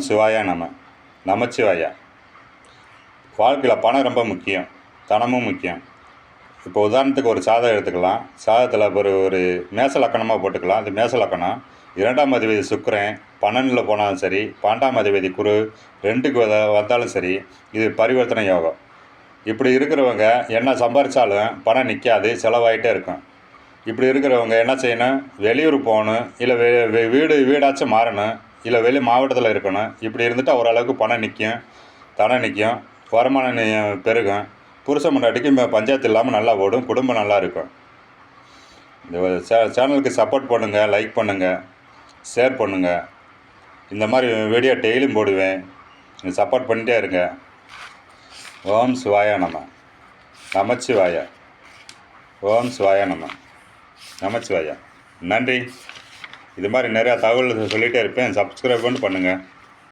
சிவாயா நமச்சிவாயா. வாழ்க்கையில் பணம் ரொம்ப முக்கியம், தனமும் முக்கியம். இப்போ உதாரணத்துக்கு ஒரு சாதகம் எடுத்துக்கலாம். சாதகத்தில் ஒரு மேச லக்கணமாக போட்டுக்கலாம். அது மேச லக்கணம். 2ஆம் அதிபதி சுக்கிரன் 12ல் போனாலும் சரி, 12ஆம் அதிபதி குரு 2க்கு வந்தாலும் சரி, இது பரிவர்த்தனை யோகம். இப்படி இருக்கிறவங்க என்ன சம்பாரித்தாலும் பணம் நிற்காது, செலவாகிட்டே இருக்கும். இப்படி இருக்கிறவங்க என்ன செய்யணும்? வெளியூர் போகணும், இல்லை வீடாச்சும் மாறணும், இல்லை வெளி மாவட்டத்தில் இருக்கணும். இப்படி இருந்துட்டால் ஓரளவுக்கு பணம் நிற்கும், தனம் நிற்கும், வருமானம் பெருகும். புருஷ பொண்டாட்டிக்கு பஞ்சாயத்து இல்லாமல் நல்லா ஓடும், குடும்பம் நல்லா இருக்கும். இந்த சேனலுக்கு சப்போர்ட் பண்ணுங்கள், லைக் பண்ணுங்கள், ஷேர் பண்ணுங்கள். இந்த மாதிரி வீடியோ டெய்லியும் போடுவேன், சப்போர்ட் பண்ணிட்டே இருங்க. ஓம் சிவாயா நமச்சிவாயா. ஓம் சிவாயா நமச்சிவாயா. நன்றி. இது மாதிரி நிறையா தகவல் சொல்லிகிட்டே இருப்பேன். சப்ஸ்கிரைப் பண்ணுங்கள்.